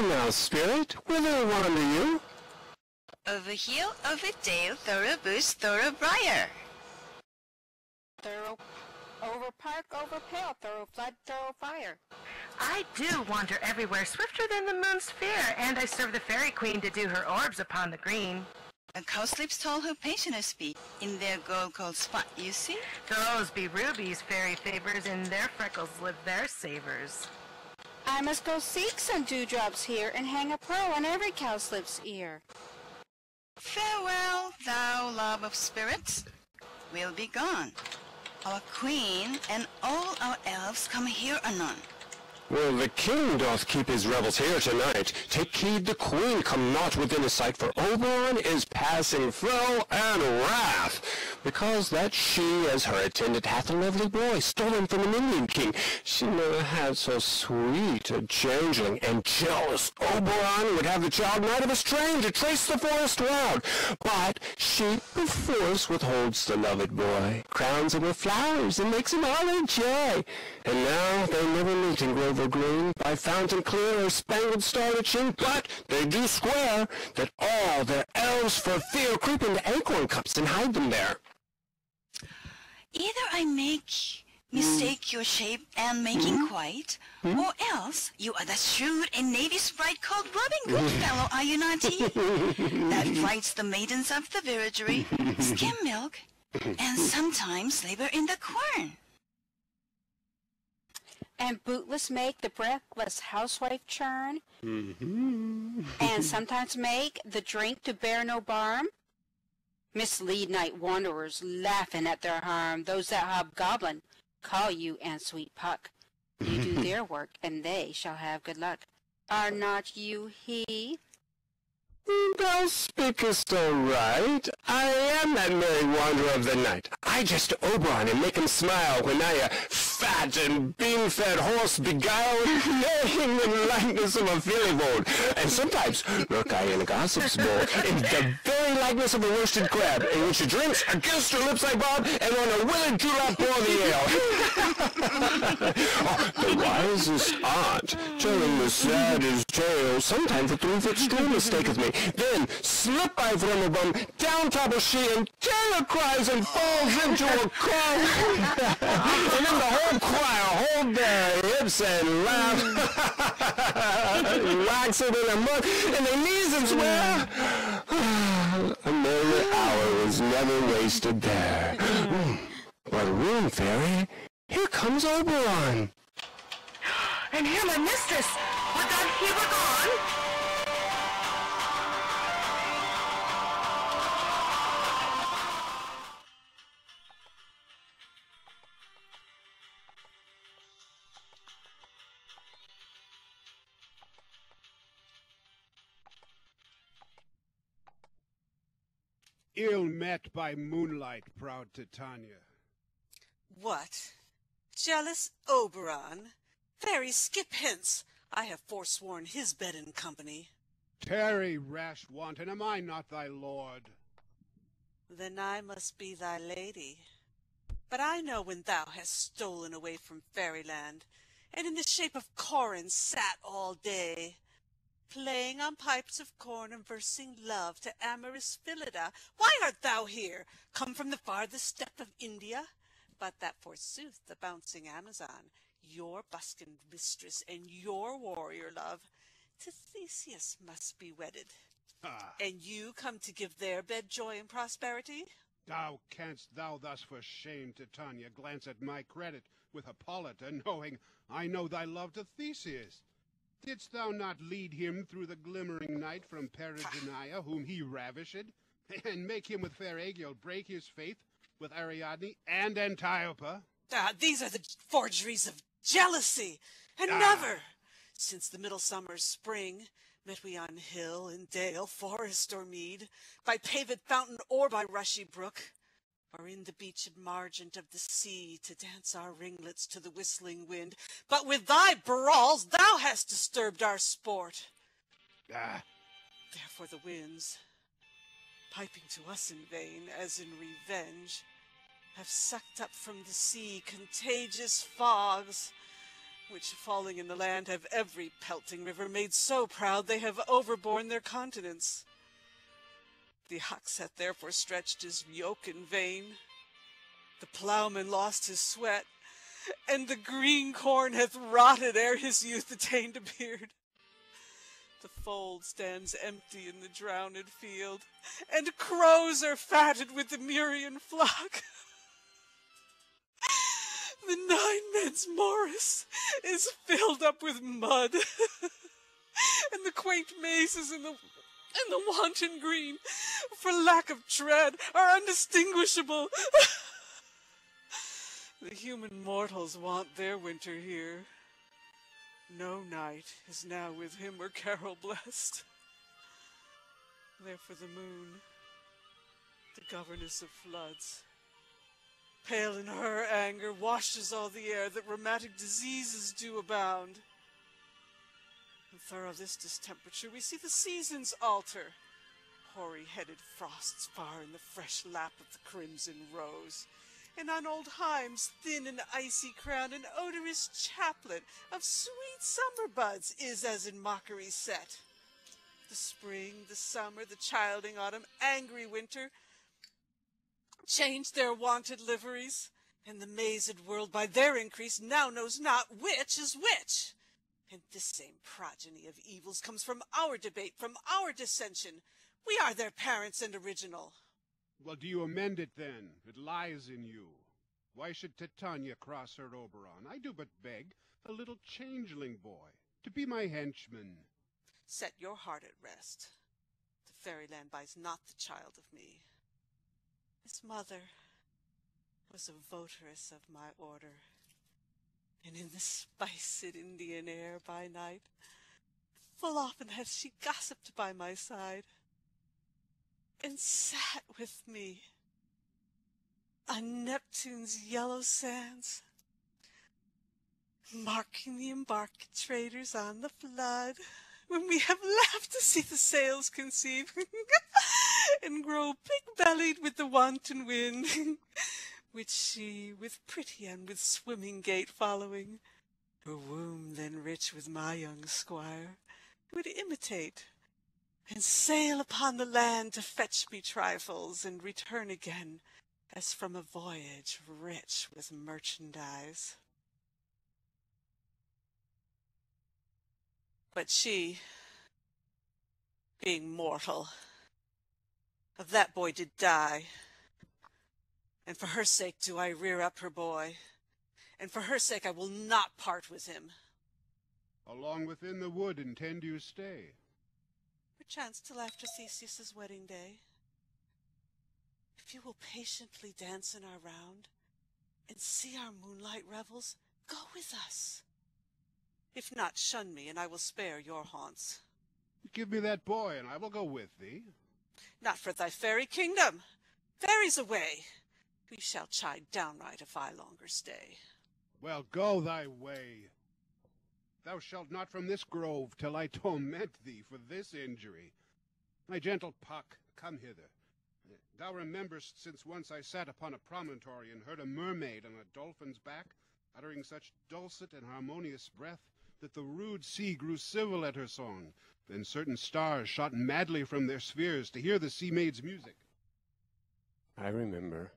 now, spirit, whither wander you? Over hill, over dale, thorough bush, thorough briar. Thorough, over park, over pale, thorough flood, thorough fire. I do wander everywhere swifter than the moon's sphere, and I serve the fairy queen to do her orbs upon the green. A cowslips tall who pensioners be, in their gold-cold spot, you see? Those be rubies, fairy favors, in their freckles live their savors. I must go seek some dewdrops here, and hang a pearl on every cowslip's ear. Farewell, thou love of spirits. We'll be gone. Our queen and all our elves come here anon. Well, the king doth keep his revels here tonight. Take heed the queen come not within his sight, for Oberon is passing foe and wrath, because that she, as her attendant, hath a lovely boy, stolen from an Indian king. She never had so sweet a changeling, and jealous Oberon would have the child not of a stranger trace the forest wild. But she perforce withholds the loved boy, crowns him with flowers, and makes him all her joy. And now they never meet in Grover Green, by fountain clear or spangled star chin, but they do square that all their elves for fear creep into acorn cups and hide them there. Either I mistake your shape and making quite, or else you are the shrewd and navy sprite called Robin Goodfellow, are you not he? That frights the maidens of the villagery, skim milk, and sometimes labor in the quern. And bootless make the breathless housewife churn, and sometimes make the drink to bear no barm. Mislead night wanderers, laughing at their harm. Those that hobgoblin call you and sweet Puck. You do their work, and they shall have good luck. Are not you he? Thou speakest aright. I am that merry wanderer of the night. I jest Oberon and make him smile when I fat and bean-fed horse beguile him in likeness of a fillybold. And sometimes lurk I in a gossip's bowl, in the very likeness of a roasted crab, in which she drinks against her lips I bob, and on a willing julep pour the ale. Oh, the wisest aunt, telling the saddest tale, sometimes a 3-foot stool mistaketh me. Then slip I from a bum, down topple she, and terror cries and falls into a calm. And then the whole choir hold their hips and laugh, wax it in a mug, and their knees and swear. A merry hour was never wasted there. What a room, fairy! Here comes Oberon. And here my mistress, would that he were gone? Ill met by moonlight, proud Titania. What? Jealous Oberon? Fairy, skip hence. I have forsworn his bed and company. Tarry, rash wanton, am I not thy lord? Then I must be thy lady. But I know when thou hast stolen away from fairyland, and in the shape of Corin sat all day, playing on pipes of corn and versing love to amorous Phillida. Why art thou here, come from the farthest steppe of India? But that forsooth the bouncing Amazon, your buskined mistress and your warrior love, to Theseus must be wedded. And you come to give their bed joy and prosperity? How canst thou thus for shame, Titania, glance at my credit with Hippolyta, knowing I know thy love to Theseus? Didst thou not lead him through the glimmering night from Peridenia, whom he ravished, and make him with fair Aegial break his faith with Ariadne and Antiopa? These are the forgeries of jealousy, and never, since the midsummer spring, met we on hill and dale, forest or mead, by paved fountain or by rushy brook, or in the beached margent of the sea, to dance our ringlets to the whistling wind. But with thy brawls thou hast disturbed our sport. Therefore the winds, piping to us in vain, as in revenge, have sucked up from the sea contagious fogs, which falling in the land have every pelting river made so proud they have overborne their continents. The ox hath therefore stretched his yoke in vain, the ploughman lost his sweat, and the green corn hath rotted ere his youth attained a beard. The fold stands empty in the drowned field, and crows are fatted with the murrian flock. The 9 men's morris is filled up with mud, and the quaint mazes in the wanton green, for lack of tread, are undistinguishable. The human mortals want their winter here. No night is now with him or carol blessed. Therefore the moon, the governess of floods, pale in her anger, washes all the air that rheumatic diseases do abound. And thorough this distemperature, we see the seasons alter. Hoary-headed frosts far in the fresh lap of the crimson rose, and on old Himes thin and icy crown an odorous chaplet of sweet summer buds is as in mockery set. The spring, the summer, the childing autumn, angry winter, change their wonted liveries, and the mazed world by their increase now knows not which is which. And this same progeny of evils comes from our debate, from our dissension. We are their parents and original. Well, do you amend it then? It lies in you. Why should Titania cross her Oberon? I do but beg a little changeling boy to be my henchman. Set your heart at rest. The fairyland buys not the child of me. His mother was a votaress of my order, and in the spiced Indian air by night, full often hath she gossiped by my side, and sat with me on Neptune's yellow sands, marking the embarked traders on the flood, when we have laughed to see the sails conceive, and grow big-bellied with the wanton wind, which she, with pretty and with swimming gait following, her womb then rich with my young squire, would imitate, and sail upon the land to fetch me trifles, and return again, as from a voyage rich with merchandise. But she, being mortal, of that boy did die, and for her sake do I rear up her boy, and for her sake I will not part with him. How long within the wood intend you stay? Perchance till after Theseus's wedding day. If you will patiently dance in our round, and see our moonlight revels, go with us. If not, shun me, and I will spare your haunts. Give me that boy, and I will go with thee. Not for thy fairy kingdom. Fairies away. We shall chide downright if I longer stay. Well, go thy way. Thou shalt not from this grove till I torment thee for this injury. My gentle Puck, come hither. Thou rememberst since once I sat upon a promontory and heard a mermaid on a dolphin's back, uttering such dulcet and harmonious breath that the rude sea grew civil at her song. Then certain stars shot madly from their spheres to hear the sea maid's music. I remember.